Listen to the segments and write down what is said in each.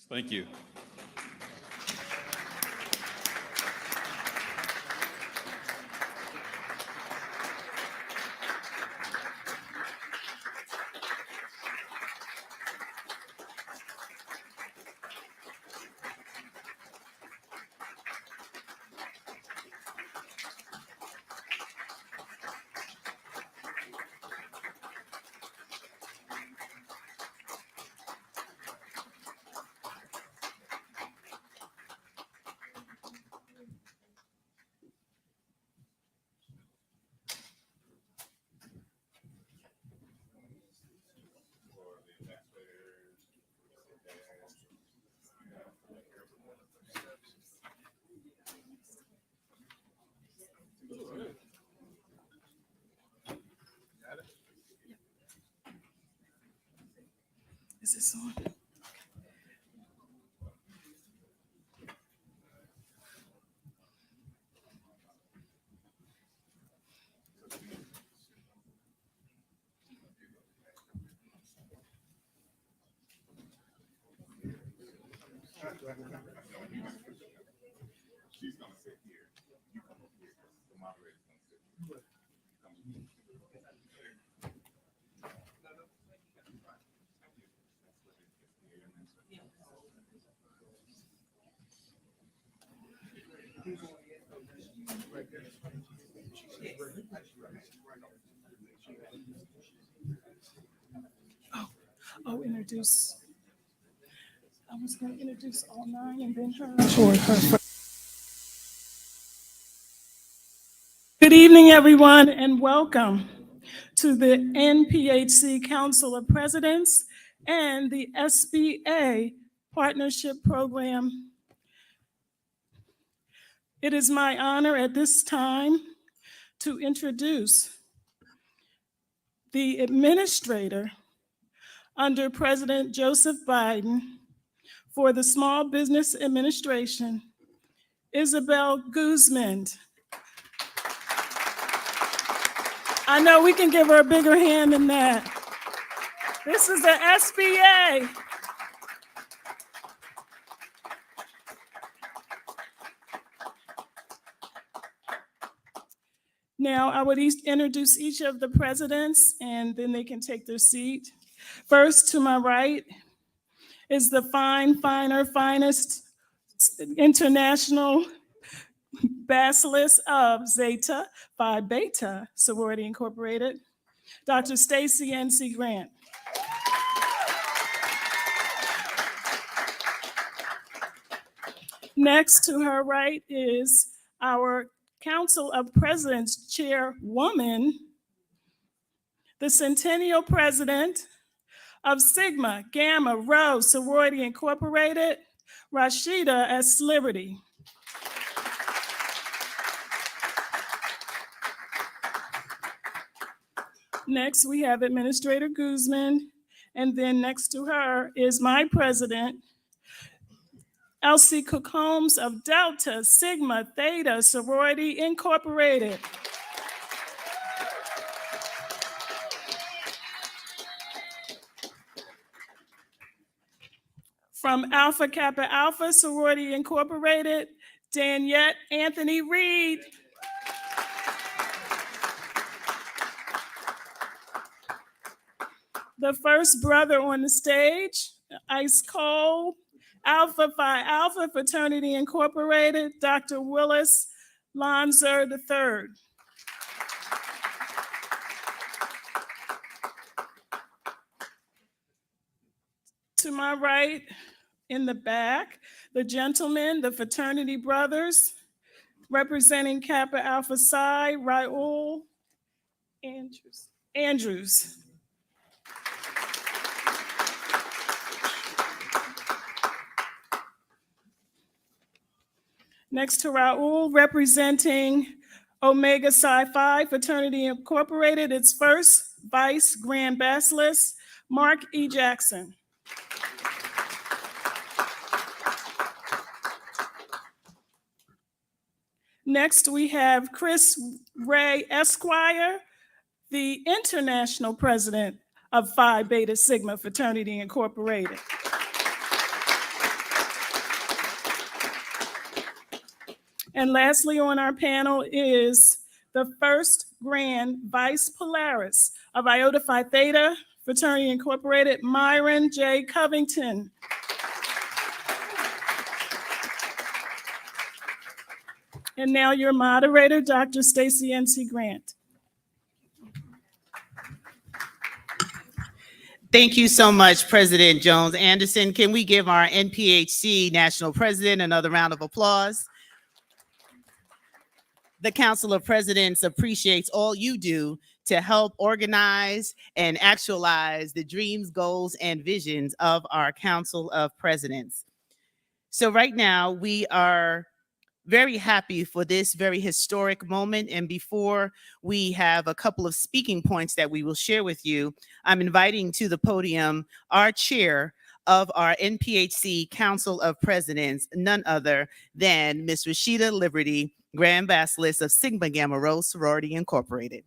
Thank you. Is this on? She's gonna sit here. You come up here. The moderator's gonna sit here. Introduce. I was going to introduce all 9 and then her. Good evening, everyone, and welcome to the NPHC Council of Presidents and the SBA Partnership Program. It is my honor at this time to introduce the administrator under President Joseph Biden for the Small Business Administration, Isabel Guzman. I know we can give her a bigger hand than that. This is the SBA. Now, I would introduce each of the presidents, and then they can take their seat. First, to my right, is the finest international bacillus of Zeta Phi Beta Sorority Incorporated, Dr. Stacy N.C. Grant. Next to her right is our Council of Presidents Chairwoman, the Centennial President of Sigma Gamma Rho Sorority Incorporated, Rashida S. Liberty. Next, we have Administrator Guzman, and then next to her is my president, Elsie Cook Holmes of Delta Sigma Theta Sorority Incorporated. From Alpha Kappa Alpha Sorority Incorporated, Daniette Anthony Reed. The first brother on the stage, Ice Cold, Alpha Phi Alpha Fraternity Incorporated, Dr. Willis Lonzer III. To my right, in the back, the gentlemen, the fraternity brothers, representing Kappa Alpha Psi, Raul Andrews. Next to Raul, representing Omega Psi Phi Fraternity Incorporated, its first Vice Grand Bacillus, Mark E. Jackson. Next, we have Chris Ray Esquire, the International President of Phi Beta Sigma Fraternity Incorporated. And lastly on our panel is the first Grand Vice Polaris of Iota Phi Theta Fraternity Incorporated, Myron J. Covington. And now your moderator, Dr. Stacy N.C. Grant. Thank you so much, President Jones Anderson. Can we give our NPHC National President another round of applause? The Council of Presidents appreciates all you do to help organize and actualize the dreams, goals, and visions of our Council of Presidents. So right now, we are very happy for this very historic moment. And before we have a couple of speaking points that we will share with you, I'm inviting to the podium our chair of our NPHC Council of Presidents, none other than Ms. Rashida Liberty, Grand Basilisk of Sigma Gamma Rho Sorority Incorporated.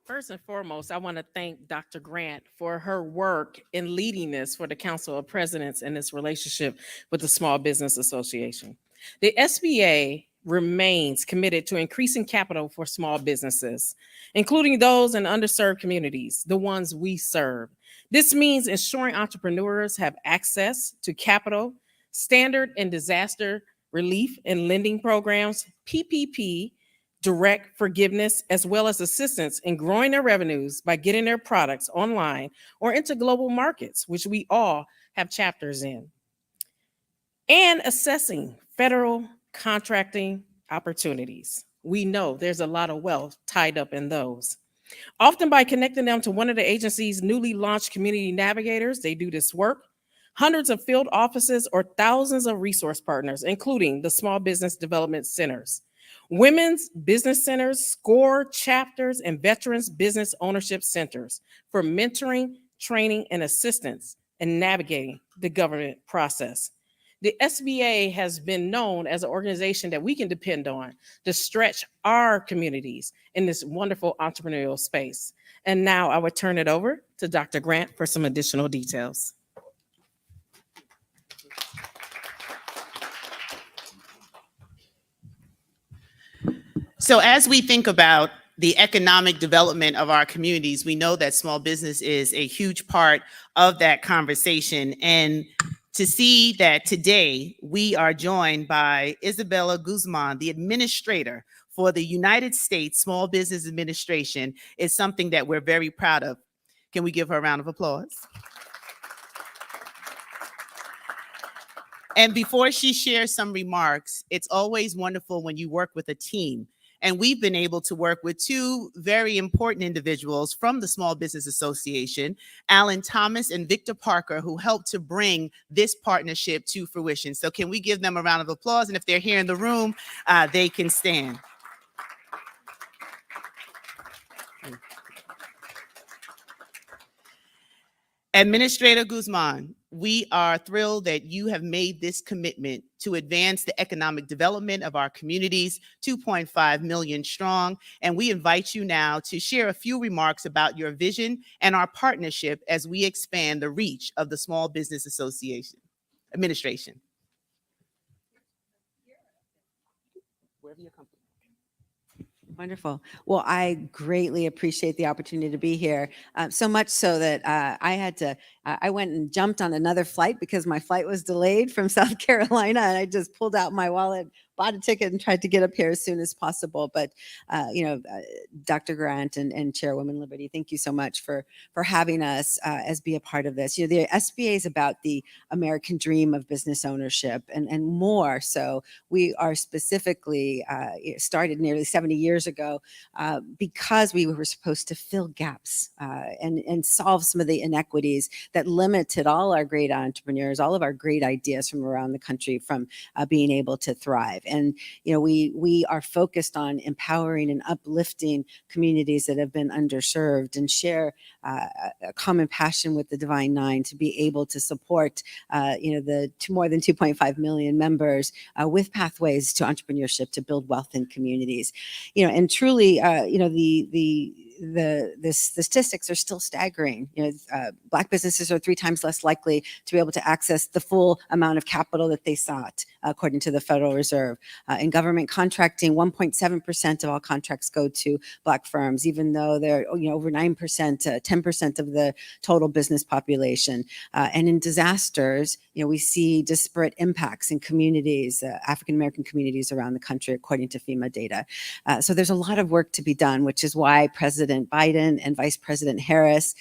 First and foremost, I want to thank Dr. Grant for her work in leading this for the Council of Presidents and its relationship with the Small Business Association. The SBA remains committed to increasing capital for small businesses, including those in underserved communities, the ones we serve. This means ensuring entrepreneurs have access to capital, standard and disaster relief and lending programs, PPP, direct forgiveness, as well as assistance in growing their revenues by getting their products online or into global markets, which we all have chapters in, and assessing federal contracting opportunities. We know there's a lot of wealth tied up in those. Often by connecting them to one of the agency's newly launched community navigators, they do this work. Hundreds of field offices or thousands of resource partners, including the Small Business Development Centers, Women's Business Centers, SCORE chapters, and Veterans Business Ownership Centers for mentoring, training, and assistance in navigating the government process. The SBA has been known as an organization that we can depend on to stretch our communities in this wonderful entrepreneurial space. And now I would turn it over to Dr. Grant for some additional details. So as we think about the economic development of our communities, we know that small business is a huge part of that conversation. And to see that today we are joined by Isabella Guzman, the administrator for the United States Small Business Administration, is something that we're very proud of. Can we give her a round of applause? And before she shares some remarks, it's always wonderful when you work with a team. And we've been able to work with two very important individuals from the Small Business Association, Alan Thomas and Victor Parker, who helped to bring this partnership to fruition. So can we give them a round of applause? And if they're here in the room, they can stand. Administrator Guzman, we are thrilled that you have made this commitment to advance the economic development of our communities, 2.5 million strong, and we invite you now to share a few remarks about your vision and our partnership as we expand the reach of the Small Business Association Administration. Wherever you're comfortable. Wonderful. Well, I greatly appreciate the opportunity to be here. So much so that I went and jumped on another flight because my flight was delayed from South Carolina. And I just pulled out my wallet, bought a ticket, and tried to get up here as soon as possible. But, Dr. Grant and Chairwoman Liberty, thank you so much for having us as be a part of this. The SBA is about the American dream of business ownership and more. So we are specifically started nearly 70 years ago because we were supposed to fill gaps and solve some of the inequities that limited all our great entrepreneurs, all of our great ideas from around the country from being able to thrive. And, we are focused on empowering and uplifting communities that have been underserved and share a common passion with the Divine Nine to be able to support, the more than 2.5 million members with pathways to entrepreneurship to build wealth in communities. And truly, the statistics are still staggering. Black businesses are 3 times less likely to be able to access the full amount of capital that they sought, according to the Federal Reserve. In government contracting, 1.7% of all contracts go to Black firms, even though they're over 9%, 10% of the total business population. And in disasters, we see disparate impacts in communities, African American communities around the country, according to FEMA data. So there's a lot of work to be done, which is why President Biden and Vice President Harris,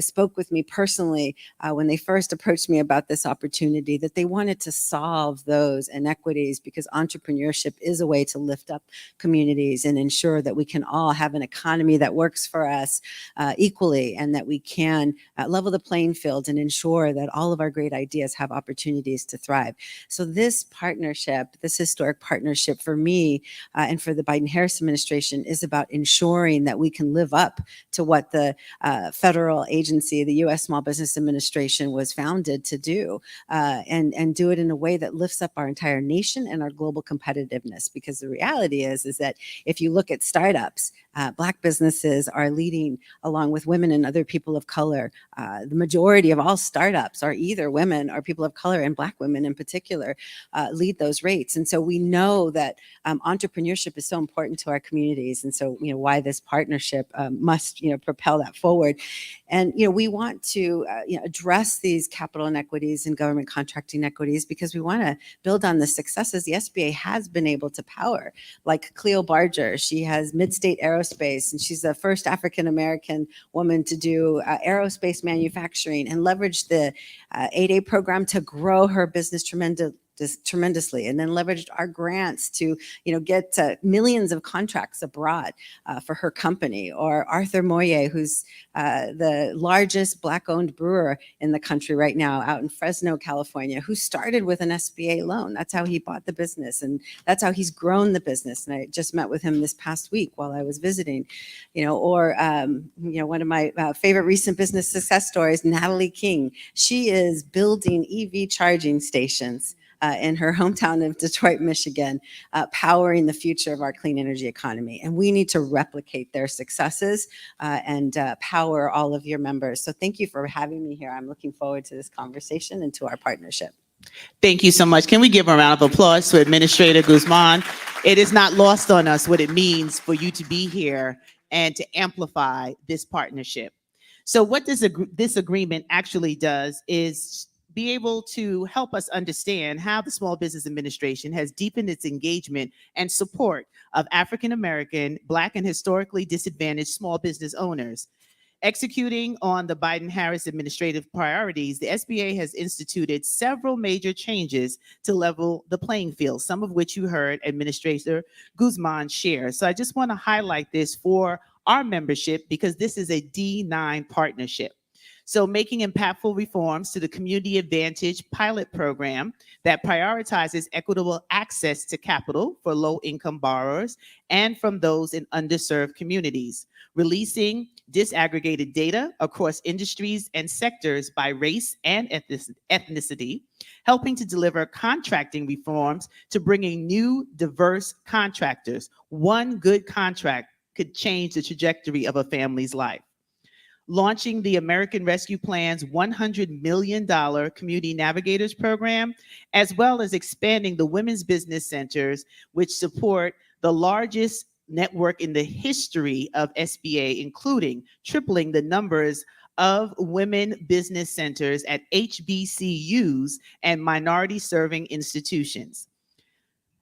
spoke with me personally when they first approached me about this opportunity, that they wanted to solve those inequities, because entrepreneurship is a way to lift up communities and ensure that we can all have an economy that works for us equally, and that we can level the playing field and ensure that all of our great ideas have opportunities to thrive. So this partnership, this historic partnership for me and for the Biden-Harris administration, is about ensuring that we can live up to what the federal agency, the U.S. Small Business Administration, was founded to do, and do it in a way that lifts up our entire nation and our global competitiveness. Because the reality is that if you look at startups, Black businesses are leading along with women and other people of color. The majority of all startups are either women or people of color, and Black women in particular lead those rates. And so we know that entrepreneurship is so important to our communities. And so, why this partnership must, propel that forward. And, we want to address these capital inequities and government contracting inequities, because we want to build on the successes the SBA has been able to power, like Cleo Barger. She has Midstate Aerospace, and she's the first African-American woman to do aerospace manufacturing and leverage the 8A program to grow her business tremendously, and then leveraged our grants to get millions of contracts abroad for her company. Or Arthur Moye, who's the largest Black-owned brewer in the country right now, out in Fresno, California, who started with an SBA loan. That's how he bought the business, and that's how he's grown the business. And I just met with him this past week while I was visiting. Or one of my favorite recent business success stories, Natalie King. She is building EV charging stations in her hometown of Detroit, Michigan, powering the future of our clean energy economy. And we need to replicate their successes and power all of your members. So thank you for having me here. I'm looking forward to this conversation and to our partnership. Thank you so much. Can we give a round of applause to Administrator Guzman? It is not lost on us what it means for you to be here and to amplify this partnership. So what this agreement actually does is be able to help us understand how the Small Business Administration has deepened its engagement and support of African American, Black, and historically disadvantaged small business owners. Executing on the Biden-Harris administrative priorities, the SBA has instituted several major changes to level the playing field, some of which you heard Administrator Guzman share. So I just want to highlight this for our membership, because this is a D9 partnership. So making impactful reforms to the Community Advantage pilot program that prioritizes equitable access to capital for low-income borrowers and from those in underserved communities. Releasing disaggregated data across industries and sectors by race and ethnicity, helping to deliver contracting reforms to bringing new, diverse contractors. One good contract could change the trajectory of a family's life. Launching the American Rescue Plan's $100 million Community Navigators Program, as well as expanding the Women's Business Centers, which support the largest network in the history of SBA, including tripling the numbers of women business centers at HBCUs and minority-serving institutions.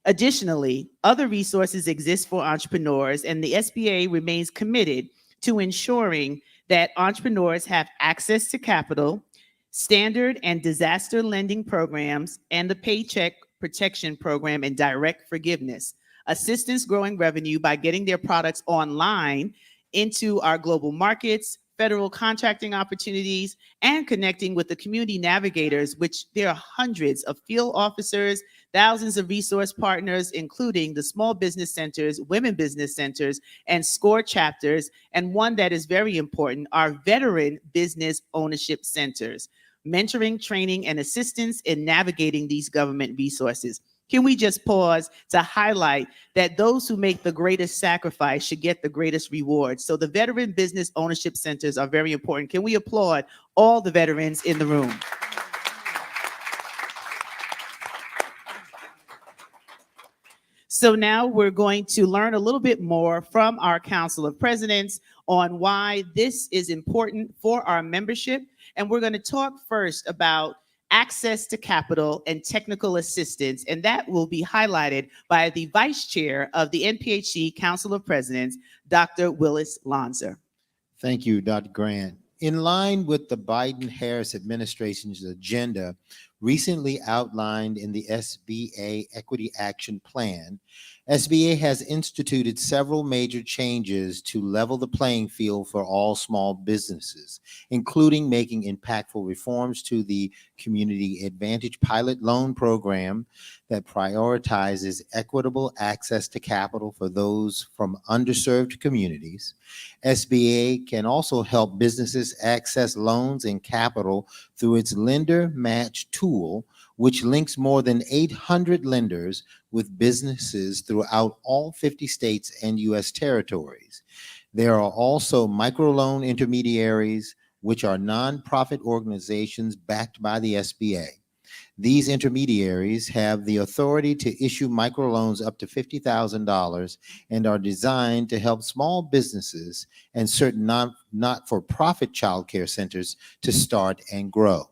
Additionally, other resources exist for entrepreneurs, and the SBA remains committed to ensuring that entrepreneurs have access to capital, standard and disaster lending programs, and the Paycheck Protection Program and direct forgiveness, assistance growing revenue by getting their products online into our global markets, federal contracting opportunities, and connecting with the community navigators, which there are hundreds of field officers, thousands of resource partners, including the small business centers, women business centers, and SCORE chapters, and one that is very important, our veteran business ownership centers, mentoring, training, and assistance in navigating these government resources. can we just pause to highlight that those who make the greatest sacrifice should get the greatest reward? So the Veteran Business Ownership Centers are very important. Can we applaud all the veterans in the room? So now we're going to learn a little bit more from our Council of Presidents on why this is important for our membership. And we're going to talk first about access to capital and technical assistance. And that will be highlighted by the Vice Chair of the NPHC Council of Presidents, Dr. Willis Lonser. Thank you, Dr. Grant. In line with the Biden-Harris administration's agenda recently outlined in the SBA Equity Action Plan, SBA has instituted several major changes to level the playing field for all small businesses, including making impactful reforms to the Community Advantage Pilot Loan Program that prioritizes equitable access to capital for those from underserved communities. SBA can also help businesses access loans and capital through its Lender Match tool, which links more than 800 lenders with businesses throughout all 50 states and U.S. territories. There are also microloan intermediaries, which are nonprofit organizations backed by the SBA. These intermediaries have the authority to issue microloans up to $50,000 and are designed to help small businesses and certain not-for-profit child care centers to start and grow.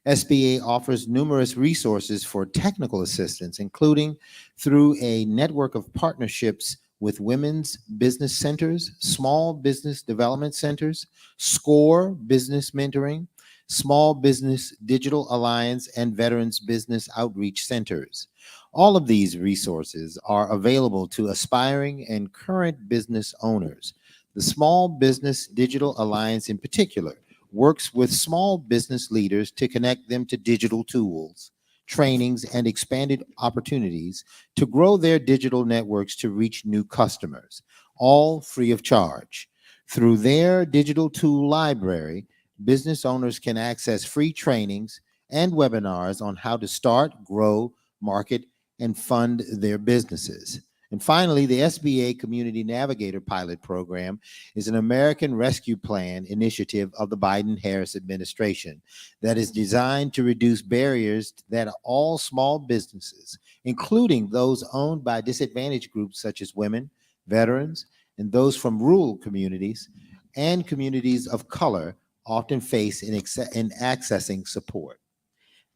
SBA offers numerous resources for technical assistance, including through a network of partnerships with women's business centers, small business development centers, SCORE business mentoring, Small Business Digital Alliance, and Veterans Business Outreach Centers. All of these resources are available to aspiring and current business owners. The Small Business Digital Alliance in particular works with small business leaders to connect them to digital tools, trainings, and expanded opportunities to grow their digital networks to reach new customers, all free of charge. Through their digital tool library, business owners can access free trainings and webinars on how to start, grow, market, and fund their businesses. And finally, the SBA Community Navigator Pilot Program is an American Rescue Plan initiative of the Biden-Harris administration that is designed to reduce barriers that all small businesses, including those owned by disadvantaged groups such as women, veterans, and those from rural communities and communities of color, often face in accessing support.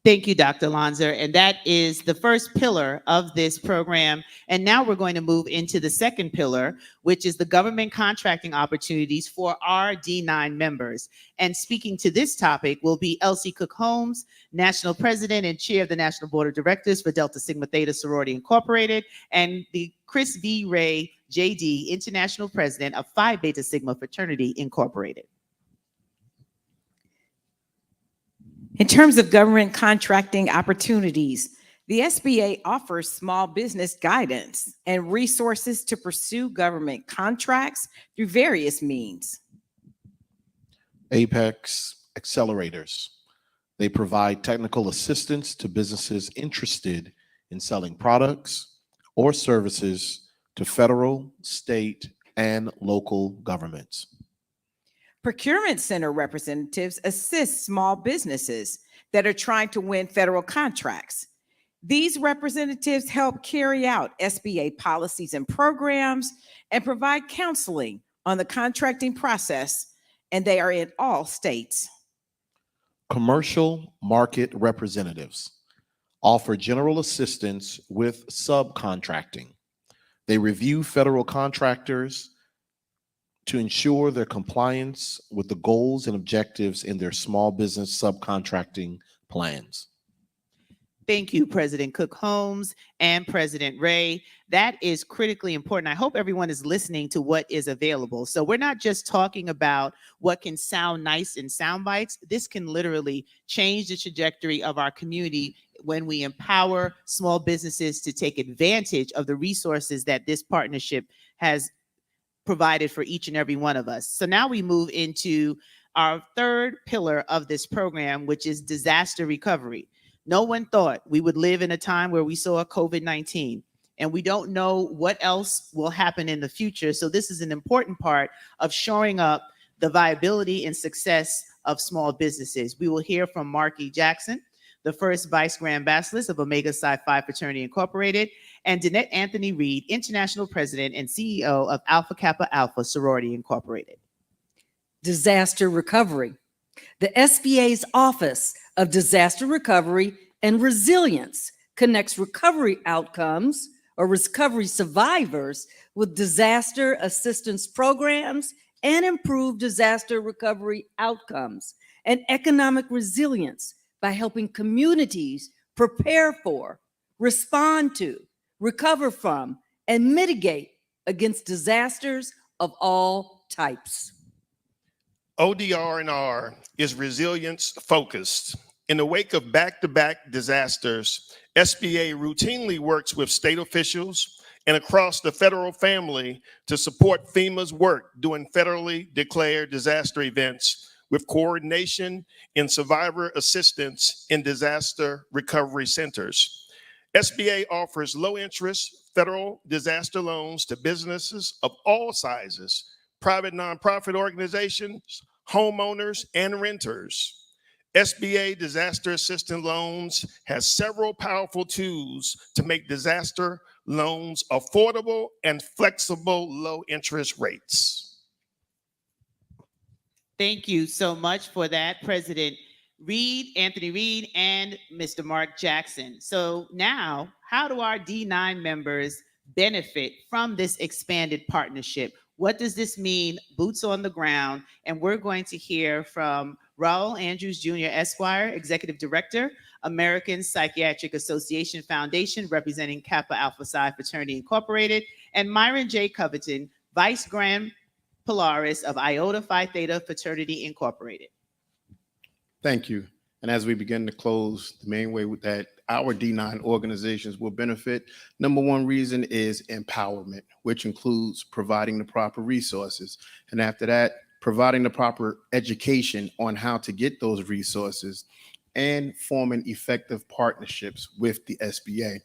Thank you, Dr. Lonser. And that is the first pillar of this program. And now we're going to move into the second pillar, which is the government contracting opportunities for our D9 members. And speaking to this topic will be Elsie Cook Holmes, National President and Chair of the National Board of Directors for Delta Sigma Theta Sorority Incorporated, and the Chris V. Ray, JD, International President of Phi Beta Sigma Fraternity Incorporated. In terms of government contracting opportunities, the SBA offers small business guidance and resources to pursue government contracts through various means. Apex Accelerators. They provide technical assistance to businesses interested in selling products or services to federal, state, and local governments. Procurement Center representatives assist small businesses that are trying to win federal contracts. These representatives help carry out SBA policies and programs and provide counseling on the contracting process, and they are in all states. Commercial Market Representatives offer general assistance with subcontracting. They review federal contractors to ensure their compliance with the goals and objectives in their small business subcontracting plans. Thank you, President Cook Holmes and President Ray. That is critically important. I hope everyone is listening to what is available. So we're not just talking about what can sound nice in sound bites. This can literally change the trajectory of our community when we empower small businesses to take advantage of the resources that this partnership has provided for each and every one of us. So now we move into our third pillar of this program, which is disaster recovery. No one thought we would live in a time where we saw COVID-19, and we don't know what else will happen in the future. So this is an important part of shoring up the viability and success of small businesses. We will hear from Mark E. Jackson, the first Vice Grand Basilisk of Omega Psi Phi Fraternity Incorporated, and Danette Anthony Reed, International President and CEO of Alpha Kappa Alpha Sorority Incorporated. Disaster recovery. The SBA's Office of Disaster Recovery and Resilience connects recovery outcomes or recovery survivors with disaster assistance programs and improved disaster recovery outcomes and economic resilience by helping communities prepare for, respond to, recover from, and mitigate against disasters of all types. ODR&R is resilience focused. In the wake of back-to-back disasters, SBA routinely works with state officials and across the federal family to support FEMA's work during federally declared disaster events with coordination in survivor assistance in disaster recovery centers. SBA offers low-interest federal disaster loans to businesses of all sizes, private nonprofit organizations, homeowners, and renters. SBA Disaster Assistance Loans has several powerful tools to make disaster loans affordable and flexible low interest rates. Thank you so much for that, President Reed, Anthony Reed, and Mr. Mark Jackson. So now, how do our D9 members benefit from this expanded partnership? What does this mean, boots on the ground? And we're going to hear from Raul Andrews Jr., Esquire, Executive Director, American Psychiatric Association Foundation, representing Kappa Alpha Psi Fraternity Incorporated, and Myron J. Covington, Vice Grand Polaris of Iota Phi Theta Fraternity Incorporated. Thank you. And as we begin to close, the main way that our D9 organizations will benefit, number one reason is empowerment, which includes providing the proper resources. And after that, providing the proper education on how to get those resources and forming effective partnerships with the SBA.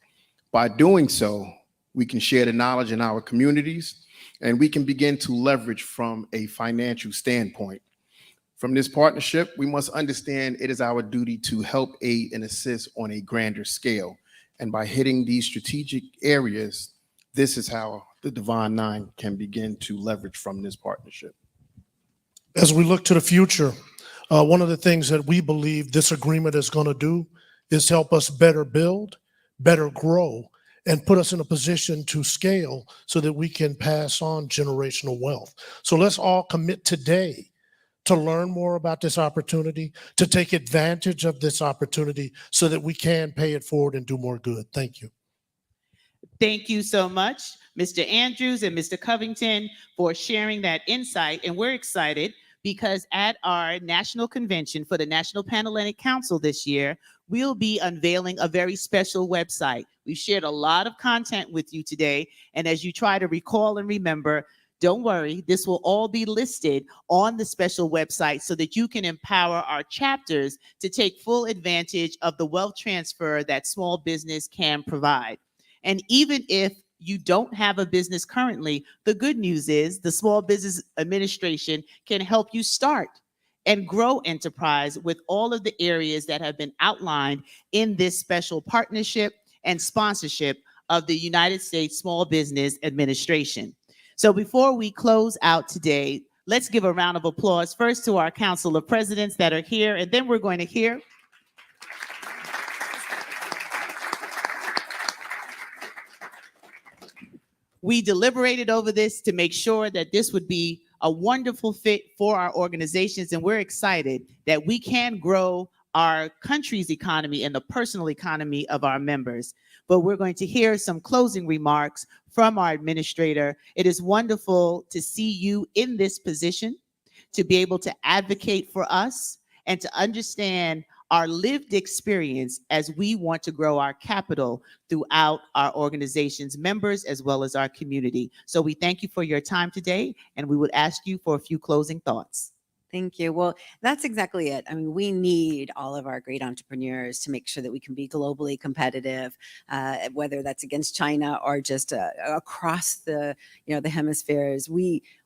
By doing so, we can share the knowledge in our communities, and we can begin to leverage from a financial standpoint. From this partnership, we must understand it is our duty to help aid and assist on a grander scale. And by hitting these strategic areas, this is how the Divine Nine can begin to leverage from this partnership. As we look to the future, one of the things that we believe this agreement is going to do is help us better build, better grow, and put us in a position to scale so that we can pass on generational wealth. So let's all commit today to learn more about this opportunity, to take advantage of this opportunity so that we can pay it forward and do more good. Thank you. Thank you so much, Mr. Andrews and Mr. Covington, for sharing that insight. And we're excited because at our national convention for the National Panhellenic Council this year, we'll be unveiling a very special website. We've shared a lot of content with you today. And as you try to recall and remember, don't worry, this will all be listed on the special website so that you can empower our chapters to take full advantage of the wealth transfer that small business can provide. And even if you don't have a business currently, the good news is the Small Business Administration can help you start and grow enterprise with all of the areas that have been outlined in this special partnership and sponsorship of the United States Small Business Administration. So before we close out today, let's give a round of applause first to our Council of Presidents that are here, and then we're going to hear we deliberated over this to make sure that this would be a wonderful fit for our organizations, and we're excited that we can grow our country's economy and the personal economy of our members. But we're going to hear some closing remarks from our administrator. It is wonderful to see you in this position, to be able to advocate for us and to understand our lived experience as we want to grow our capital throughout our organization's members as well as our community. So we thank you for your time today, and we would ask you for a few closing thoughts. Thank you. Well, that's exactly it. I mean, we need all of our great entrepreneurs to make sure that we can be globally competitive, whether that's against China or just across the, the hemispheres.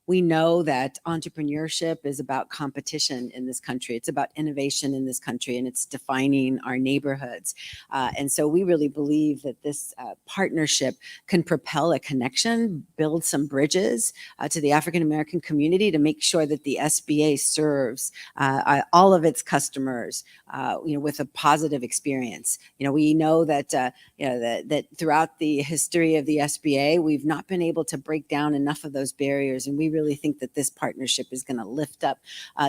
We know that entrepreneurship is about competition in this country. It's about innovation in this country, and it's defining our neighborhoods. And so we really believe that this partnership can propel a connection, build some bridges to the African American community to make sure that the SBA serves all of its customers, with a positive experience. We know that that throughout the history of the SBA, we've not been able to break down enough of those barriers, and we really think that this partnership is going to lift up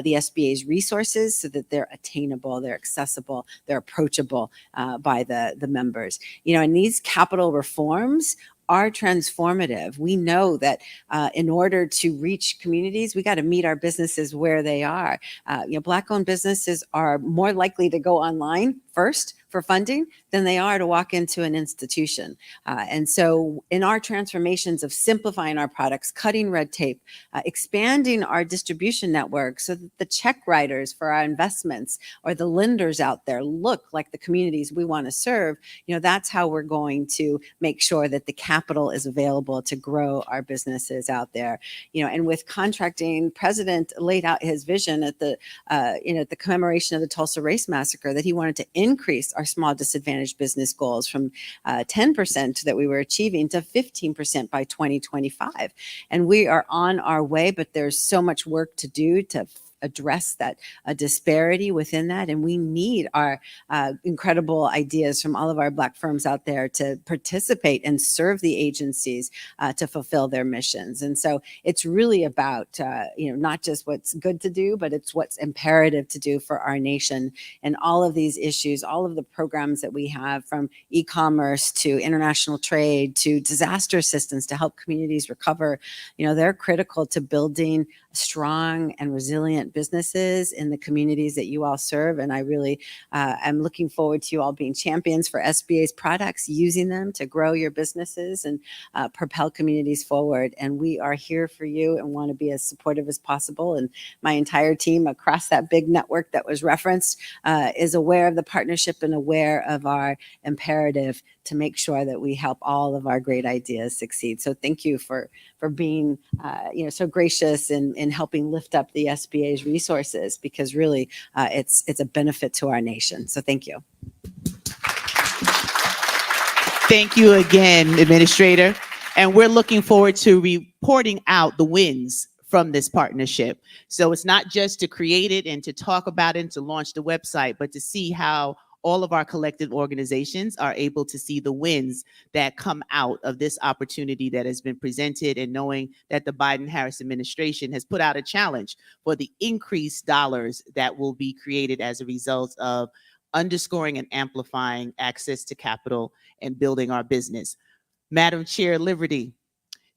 the SBA's resources so that they're attainable, they're accessible, they're approachable by the members. And these capital reforms are transformative. We know that in order to reach communities, we got to meet our businesses where they are. Black-owned businesses are more likely to go online first for funding than they are to walk into an institution. And so in our transformations of simplifying our products, cutting red tape, expanding our distribution network so that the check writers for our investments or the lenders out there look like the communities we want to serve, that's how we're going to make sure that the capital is available to grow our businesses out there. And with contracting, President laid out his vision at the commemoration of the Tulsa Race Massacre that he wanted to increase our small disadvantaged business goals from 10% that we were achieving to 15% by 2025. And we are on our way, but there's so much work to do to address that disparity within that. And we need our incredible ideas from all of our Black firms out there to participate and serve the agencies to fulfill their missions. And so it's really about, not just what's good to do, but it's what's imperative to do for our nation. And all of these issues, all of the programs that we have, from e-commerce to international trade to disaster assistance to help communities recover, they're critical to building strong and resilient businesses in the communities that you all serve. And I really am looking forward to you all being champions for SBA's products, using them to grow your businesses and propel communities forward. And we are here for you and want to be as supportive as possible. And my entire team across that big network that was referenced is aware of the partnership and aware of our imperative to make sure that we help all of our great ideas succeed. So thank you for being so gracious in helping lift up the SBA's resources, because really it's a benefit to our nation. So thank you. Thank you again, Administrator. And we're looking forward to reporting out the wins from this partnership. So it's not just to create it and to talk about it and to launch the website, but to see how all of our collective organizations are able to see the wins that come out of this opportunity that has been presented, and knowing that the Biden-Harris administration has put out a challenge for the increased dollars that will be created as a result of underscoring and amplifying access to capital and building our business. Madam Chair Liberty,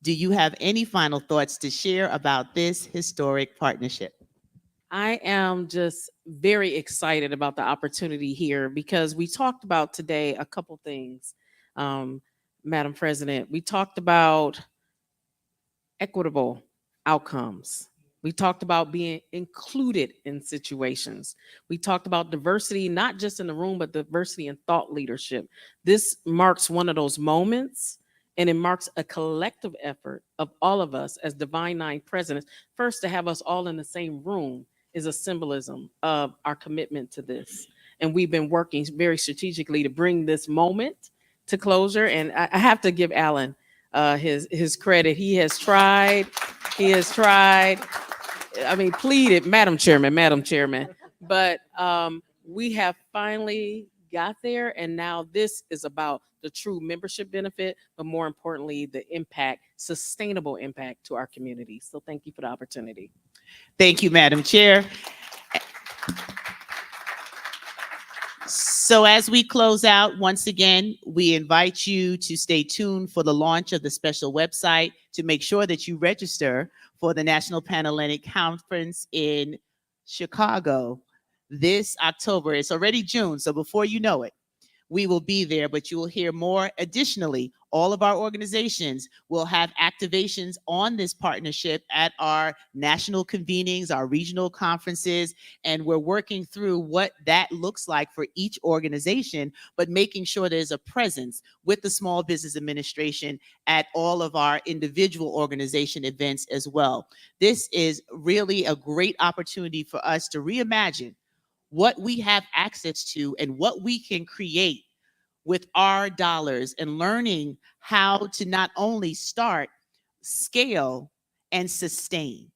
do you have any final thoughts to share about this historic partnership? I am just very excited about the opportunity here, because we talked about today a couple things, Madam President. We talked about equitable outcomes. We talked about being included in situations. We talked about diversity, not just in the room, but diversity in thought leadership. This marks one of those moments, and it marks a collective effort of all of us as Divine Nine presidents. First, to have us all in the same room is a symbolism of our commitment to this. And we've been working very strategically to bring this moment to closure. And I have to give Alan his credit. He has tried, pleaded, Madam Chairman, but we have finally got there. And now this is about the true membership benefit, but more importantly, the impact, sustainable impact to our community. So thank you for the opportunity. Thank you, Madam Chair. So as we close out, once again, we invite you to stay tuned for the launch of the special website to make sure that you register for the National Panhellenic Conference in Chicago this October. It's already June, so before you know it, we will be there, but you will hear more additionally All of our organizations will have activations on this partnership at our national convenings, our regional conferences, and we're working through what that looks like for each organization, but making sure there's a presence with the Small Business Administration at all of our individual organization events as well. This is really a great opportunity for us to reimagine what we have access to and what we can create with our dollars, and learning how to not only start, scale, and sustain.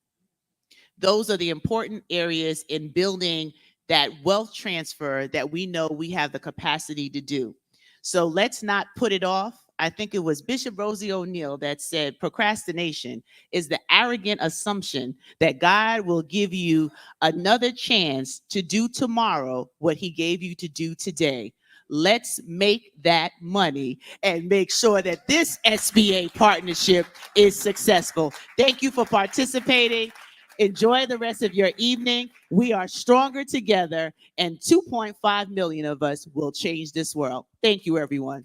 Those are the important areas in building that wealth transfer that we know we have the capacity to do. So let's not put it off. I think it was Bishop Rosie O'Neill that said procrastination is the arrogant assumption that God will give you another chance to do tomorrow what he gave you to do today. Let's make that money and make sure that this SBA partnership is successful. Thank you for participating. Enjoy the rest of your evening. We are stronger together, and 2.5 million of us will change this world. Thank you, everyone.